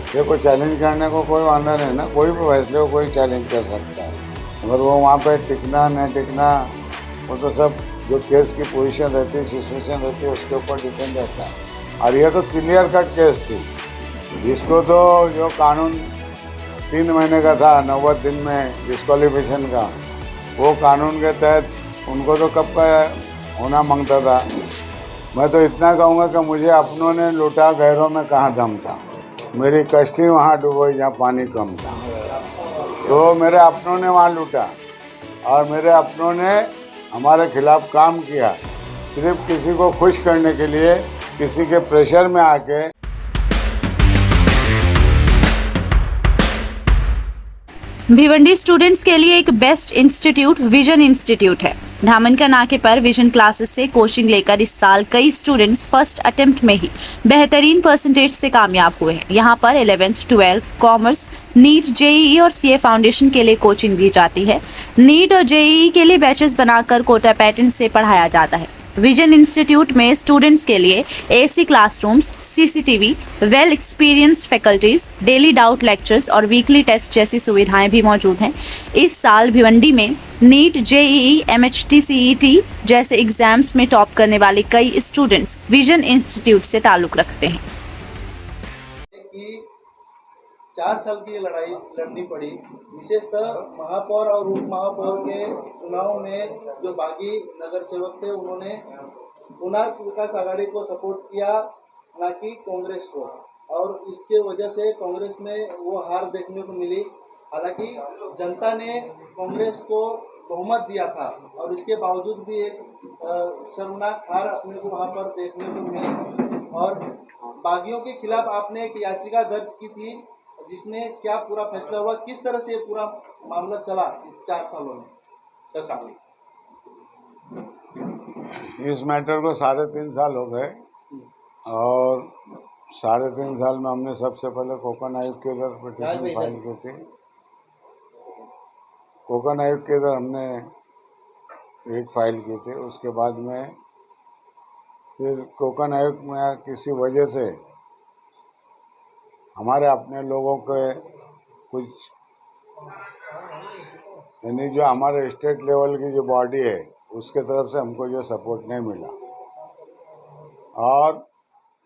फैसले को चैलेंज करने को कोई वादा नहीं ना, कोई भी फैसले को कोई चैलेंज कर सकता है। अगर वो वहाँ पे टिकना न टिकना वो तो सब जो केस की पोजीशन रहती है, सिचुएशन रहती है, उसके ऊपर डिपेंड रहता है। और ये तो क्लियर कट केस थी, जिसको तो जो कानून 3 महीने का था 90 दिन में डिस्क्वालिफिकेशन का, वो कानून के तहत उनको तो कब का होना मांगता था। मैं तो इतना कहूँगा कि मुझे अपनों ने लूटा, गैरों में कहाँ दम था। मेरी कश्ती वहाँ डूबी जहाँ पानी कम था। तो मेरे अपनों ने वहाँ लूटा और मेरे अपनों ने हमारे खिलाफ काम किया, सिर्फ किसी को खुश करने के लिए, किसी के प्रेशर में आके। भिवंडी स्टूडेंट्स के लिए एक बेस्ट इंस्टीट्यूट विजन इंस्टीट्यूट है। धामनका नाके पर विजन क्लासेस से कोचिंग लेकर इस साल कई स्टूडेंट्स फर्स्ट अटेम्प्ट में ही बेहतरीन परसेंटेज से कामयाब हुए हैं। यहाँ पर 11th 12th commerce, NEET, JEE और सीए फाउंडेशन के लिए कोचिंग दी जाती है। नीट और जेईई के लिए बैचेस बनाकर कोटा पैटर्न से पढ़ाया जाता है। विजन इंस्टीट्यूट में स्टूडेंट्स के लिए AC classrooms, CCTV, well experienced faculties, daily doubt lectures और वीकली टेस्ट जैसी सुविधाएं भी मौजूद हैं। इस साल भिवंडी में नीट, जेईई, एमएचटी, सीईटी जैसे एग्जाम्स में टॉप करने वाले कई स्टूडेंट्स विजन इंस्टीट्यूट से ताल्लुक रखते हैं। 4 साल की लड़ाई लड़नी पड़ी, विशेषतः महापौर और उप महापौर के चुनाव में जो बागी नगर सेवक थे उन्होंने कोणार्क विकास आघाड़ी को सपोर्ट किया, ना कि कांग्रेस को, और इसके वजह से कांग्रेस में वो हार देखने को मिली। हालांकि जनता ने कांग्रेस को बहुमत दिया था और इसके बावजूद भी एक शर्मनाक हार अपने को वहाँ पर देखने को मिली। और बागियों के खिलाफ आपने एक याचिका दर्ज की थी, जिसमें क्या पूरा फैसला हुआ, किस तरह से पूरा मामला चला 4 सालों में? इस मैटर को 3.5 साल हो गए और 3.5 साल में हमने सबसे पहले कोकन आयुक्त के इधर पिटीशन फाइल की थी। कोकन आयुक्त के इधर हमने एक फाइल की थी। उसके बाद में फिर कोकन आयुक्त में किसी वजह से हमारे अपने लोगों के कुछ, यानी जो हमारे स्टेट लेवल की जो बॉडी है उसके तरफ से हमको जो सपोर्ट नहीं मिला। और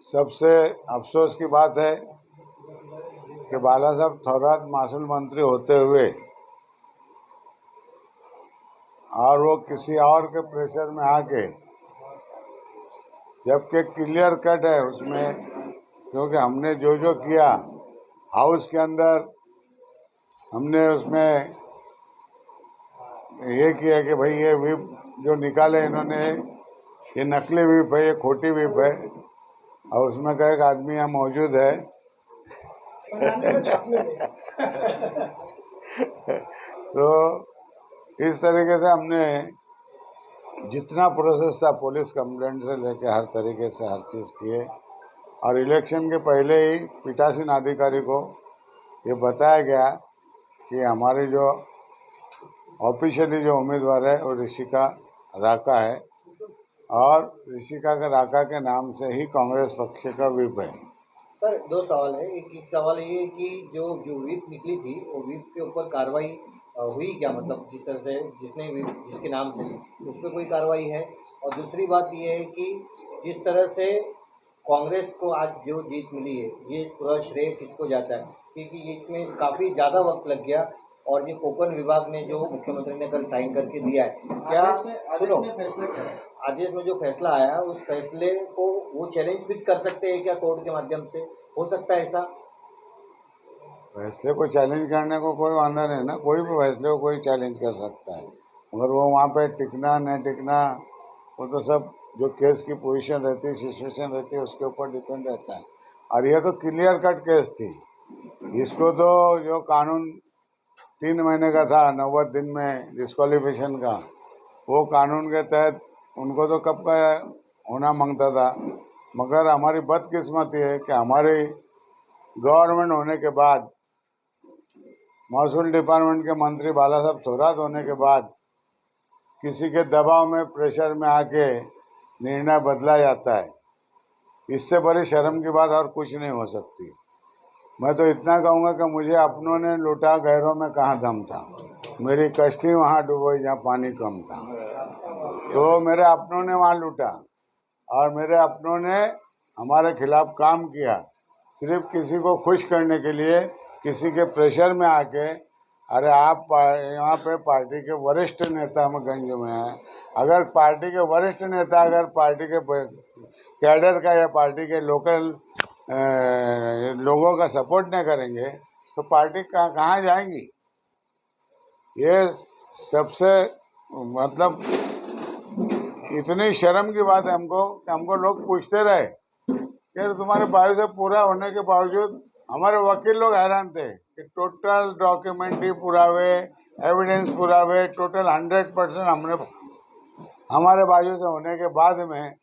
सबसे अफसोस की बात है कि बाला साहब थोरात मासूल मंत्री होते हुए और वो किसी और के प्रेशर में आके, जबकि क्लियर कट है उसमें, क्योंकि हमने जो किया हाउस के अंदर, हमने उसमें ये किया कि भाई ये व्हिप जो निकाले इन्होंने, ये नकली व्हिप है, ये खोटी व्हिप है, और उसमें का एक आदमी यहाँ मौजूद है तो इस तरीके से हमने जितना प्रोसेस था, पुलिस कंप्लेंट से लेके हर तरीके से हर चीज़ किए। और इलेक्शन के पहले ही पीठासीन अधिकारी को ये बताया गया कि हमारी जो ऑफिशियली जो उम्मीदवार है वो ऋषिका राका है, और ऋषिका के राका के नाम से ही कांग्रेस पक्ष का व्हिप है। सर 2 सवाल है। एक सवाल ये कि जो व्हिप निकली थी वो व्हिप के ऊपर कार्रवाई हुई क्या? मतलब जिस तरह से जिसने व्हिप जिसके नाम से उस पर कोई कार्रवाई है? और दूसरी बात ये है कि जिस तरह से कांग्रेस को आज जो जीत मिली है, ये पूरा श्रेय किसको जाता है? क्योंकि इसमें काफ़ी ज़्यादा वक्त लग गया और ये कोकन विभाग ने जो मुख्यमंत्री ने कल साइन करके दिया है, क्या आदेश में फैसला क्या है? आदेश में जो फैसला आया है उस फैसले को वो चैलेंज भी कर सकते हैं क्या कोर्ट के माध्यम से? हो सकता है ऐसा? फैसले को चैलेंज करने को कोई वादा नहीं ना, कोई भी फैसले को कोई चैलेंज कर सकता है। मगर वो वहाँ पे टिकना न टिकना वो तो सब जो केस की पोजीशन रहती है, सिचुएशन रहती है, उसके ऊपर डिपेंड रहता है। और ये तो क्लियर कट केस थी। इसको तो जो कानून 3 महीने का था 90 दिन में डिस्क्वालिफिकेशन का, वो कानून के तहत उनको तो कब का होना मांगता था। मगर हमारी बदकिस्मती है कि हमारी गवर्नमेंट होने के बाद, महसूल डिपार्टमेंट के मंत्री बाला साहब थोरात होने के बाद, किसी के दबाव में प्रेशर में आके निर्णय बदला जाता है। इससे बड़ी शर्म की बात और कुछ नहीं हो सकती। मैं तो इतना कहूँगा कि मुझे अपनों ने लूटा, गैरों में कहाँ दम था। मेरी कश्ती वहाँ डूबी जहाँ पानी कम था। तो मेरे अपनों ने वहाँ लूटा और मेरे अपनों ने हमारे खिलाफ काम किया, सिर्फ किसी को खुश करने के लिए, किसी के प्रेशर में आके। अरे आप यहाँ पे पार्टी के वरिष्ठ नेता हम गंज में हैं। अगर पार्टी के वरिष्ठ नेता अगर पार्टी के कैडर का या पार्टी के लोकल लोगों का सपोर्ट नहीं करेंगे तो पार्टी कहाँ जाएंगी। ये सबसे मतलब इतनी शर्म की बात है हमको कि हमको लोग पूछते रहे कि तुम्हारे बायोडा पूरा होने के बावजूद हमारे वकील लोग हैरान थे कि टोटल डॉक्यूमेंट्री पुरावे, एविडेंस पुरावे टोटल 100% हमने हमारे बाजू से होने के बाद में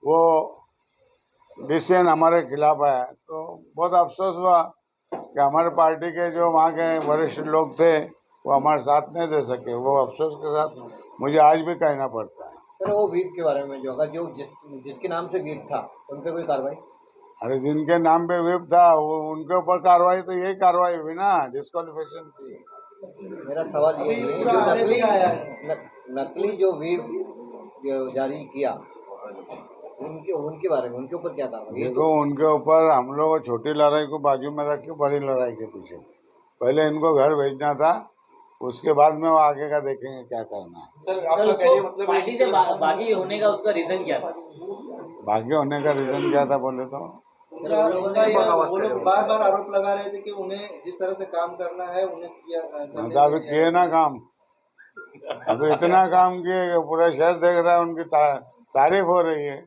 वो डिसीजन हमारे खिलाफ आया। तो बहुत अफसोस हुआ कि हमारे पार्टी के जो वहाँ के वरिष्ठ लोग थे वो हमारे साथ नहीं दे सके। वो अफसोस के साथ मुझे आज भी कहना पड़ता है। सर वो व्हीप के बारे में जो अगर जिसके नाम से व्हीप था उन पे कोई कार्रवाई? अरे जिनके नाम पे व्हीप था वो उनके ऊपर कार्रवाई, तो यही कार्रवाई हुई ना, डिस्क्वालिफिकेशन थी। मेरा सवाल ये है पूरा जो आदेश क्या आया है? नकली जो व्हीप जारी किया उनके बारे में, उनके ऊपर क्या कार्रवाई? देखो उनके ऊपर हम लोग छोटी लड़ाई को बाजू में रख के बड़ी लड़ाई के पीछे, पहले इनको घर भेजना था, उसके बाद में वो आगे का देखेंगे क्या करना है। सर आपका कहने का मतलब पार्टी से बागी होने का उसका रीजन क्या था? भाग्य होने का रीजन क्या था बोले तो वो लोग बार बार आरोप लगा रहे थे कि उन्हें जिस तरह से काम करना है उन्हें किया मतलब अभी किए ना काम, अभी इतना काम किए कि पूरा शहर देख रहा है, उनकी तारीफ हो रही है।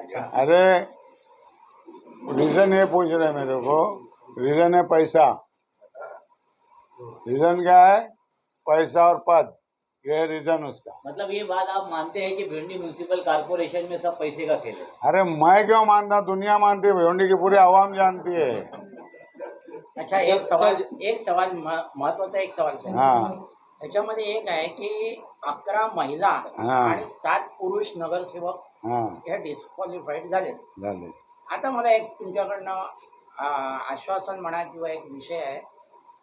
अरे रीजन ये पूछ रहे मेरे को, रीजन है पैसा। रीजन क्या है? पैसा और पद, ये है रीजन उसका। मतलब ये बात आप मानते हैं कि भिवंडी म्यूनिसिपल कॉर्पोरेशन में सब पैसे का खेल है? अरे मैं क्यों मानता, दुनिया मानती है, भिवंडी की पूरी आवाम जानती है। अच्छा एक सवाल महत्वाचा एक सवाल सर. हाँ याच्यामध्ये एक आहे की 11 महिला हा. आणि 7 पुरुष नगरसेवक हाँ हे डिस्क्वालिफाईड झाले. झाले। आता मला एक तुमच्याकडनं आश्वासन म्हणा किंवा एक विषय आहे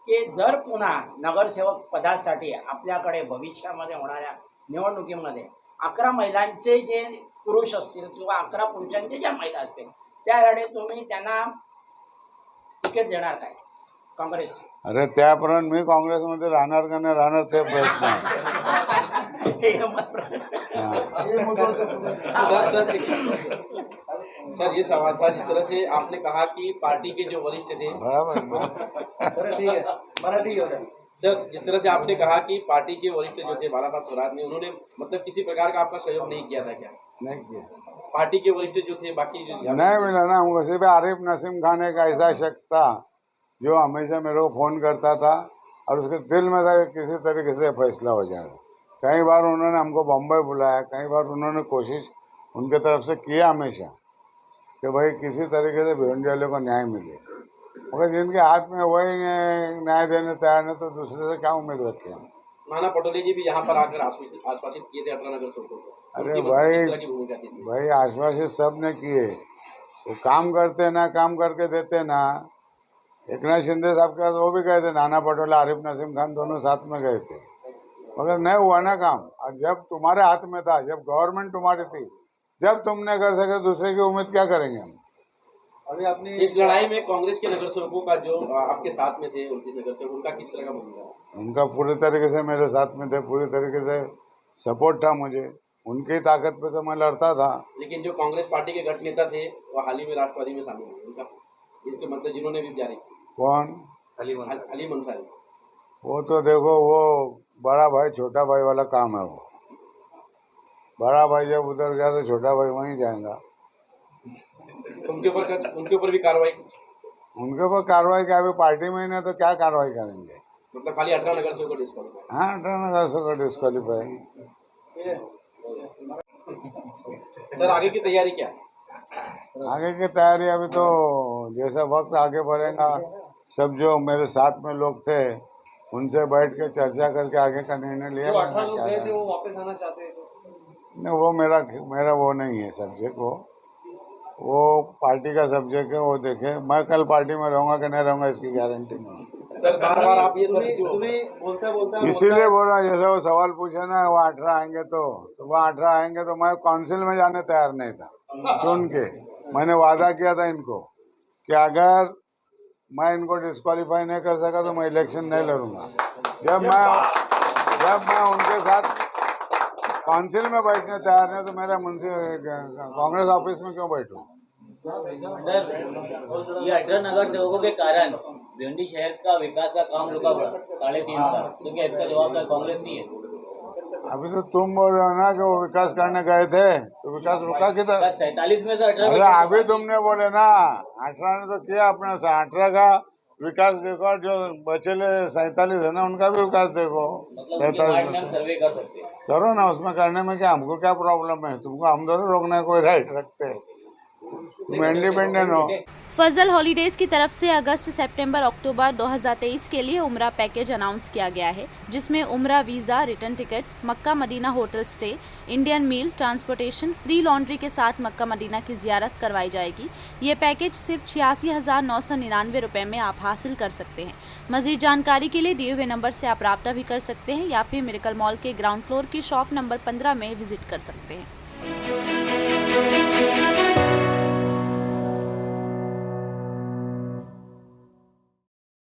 की जर पुन्हा नगरसेवक पदासाठी आपल्याकडे भविष्यामध्ये होणाऱ्या निवडणुकीमध्ये 11 महिलांचे जे पुरुष असतील किंवा 11 पुरुषांचे ज्या महिला असतील त्यावेळी तुम्ही त्यांना तिकीट देणार काय काँग्रेस? अरे त्यापर्यंत मी काँग्रेसमध्ये राहणार का नाही राहणार ते प्रश्न आहे। सर ये सवाल था, जिस तरह से आपने कहा कि पार्टी के जो वरिष्ठ थे, बराबर ठीक है मराठी हो रहा है। सर जिस तरह से आपने कहा कि पार्टी के वरिष्ठ जो थे बाला साहब थोरात ने, उन्होंने मतलब किसी प्रकार का आपका सहयोग नहीं किया था क्या? नहीं किया, पार्टी के वरिष्ठ जो थे बाकी जो नहीं मिला ना हमको। सिर्फ आरिफ नसीम खान एक ऐसा शख्स था जो हमेशा मेरे को फ़ोन करता था और उसके दिल में था कि किसी तरीके से फैसला हो जाएगा। कई बार उन्होंने हमको बम्बई बुलाया, कई बार उन्होंने कोशिश उनके तरफ से किया हमेशा कि भाई किसी तरीके से भिवंडी वाले को न्याय मिले, मगर जिनके हाथ में वही न्याय देने तैयार नहीं तो दूसरे से क्या उम्मीद रखें हम। नाना पटोले जी भी यहाँ पर आकर आश्वासित किए थे 18 नगर सेवकों को। अरे उनकी मतलब भाई किस तरह की भूमिका थी? भाई आश्वासित सब ने किए, वो काम करते ना, काम करके देते ना। एकनाथ शिंदे साहब के पास वो भी गए थे, नाना पटोले आरिफ नसीम खान दोनों साथ में गए थे, मगर नहीं हुआ ना काम। और जब तुम्हारे हाथ में था, जब गवर्नमेंट तुम्हारी थी, जब तुम नहीं कर सके दूसरे की उम्मीद क्या करेंगे हम। अभी आपने इस लड़ाई में कांग्रेस के नगर सेवकों का जो आपके साथ में थे, उनके नगर सेवक, उनका किस तरह का भूमिका था? उनका पूरी तरीके से मेरे साथ में थे, पूरी तरीके से सपोर्ट था मुझे, उनकी ताकत पे तो मैं लड़ता था। लेकिन जो कांग्रेस पार्टी के गठ नेता थे वो हाल ही में राष्ट्रवादी में शामिल हुए, उनका इसके मतलब जिन्होंने भी जारी की, कौन? अली मंसारी। वो तो देखो वो बड़ा भाई छोटा भाई वाला काम है। वो बड़ा भाई जब उधर गया तो छोटा भाई वहीं जाएगा। उनके ऊपर भी कार्रवाई, उनके ऊपर कार्रवाई क्या, अभी पार्टी में ही नहीं तो क्या कार्रवाई करेंगे। मतलब खाली 18 नगर सेवक को डिस्क्वालीफाई। हाँ 18 नगर से को डिस्क्वालीफाई। सर आगे की तैयारी क्या है? आगे की तैयारी अभी तो जैसा वक्त आगे बढ़ेगा, सब जो मेरे साथ में लोग थे उनसे बैठ के चर्चा करके आगे का निर्णय लिया जाएगा। क्या है। वो वापस आना चाहते हैं नहीं वो मेरा वो नहीं है सब्जेक्ट, वो पार्टी का सब्जेक्ट है, वो देखे। मैं कल पार्टी में रहूंगा कि नहीं रहूंगा इसकी गारंटी नहीं। सर बार बार आप ये सब तुम्हें बोलता इसीलिए बोल रहा हूँ, जैसे वो सवाल पूछे ना वो 18 आएंगे तो वो 18 आएंगे तो मैं काउंसिल में जाने तैयार नहीं था। चुन के मैंने वादा किया था इनको कि अगर मैं इनको डिस्क्वालीफाई नहीं कर सका तो मैं इलेक्शन नहीं लड़ूंगा। जब मैं उनके साथ काउंसिल में बैठने तैयार नहीं तो मेरा कांग्रेस ऑफिस में क्यों बैठूं। सर ये 18 नगर सेवकों के कारण भिवंडी शहर का विकास का काम रुका पड़ा 3.5 साल, तो क्या इसका जवाबदार कांग्रेस नहीं है? अभी तो तुम बोल रहे हो ना कि वो विकास करने गए थे तो विकास रुका किधर? 47 में से 18 अरे अभी तुमने बोले ना 18 ने तो किया अपने 18 का विकास रिकॉर्ड, जो बचेले 47 है ना उनका भी विकास देखो। मतलब उनके वार्ड में हम सर्वे कर सकते हैं। करो ना, उसमें करने में क्या, हमको क्या प्रॉब्लम है? तुमको हम दोनों रोकने का कोई राइट रखते हैं, तुम इंडिपेंडेंट हो। फजल हॉलीडेज की तरफ से अगस्त, सितंबर, अक्टूबर 2023 के लिए उम्रा पैकेज अनाउंस किया गया है, जिसमें उम्रा visa, return tickets, Mecca Medina hotel stay, Indian meal, transportation, free laundry के साथ मक्का मदीना की ज़ियारत करवाई जाएगी। ये पैकेज सिर्फ 86,999 रुपये में आप हासिल कर सकते हैं। मज़ीद जानकारी के लिए दिए हुए नंबर से आप रब्ता भी कर सकते हैं या फिर मिरेकल मॉल के ग्राउंड फ्लोर की शॉप नंबर 15 में विजिट कर सकते हैं।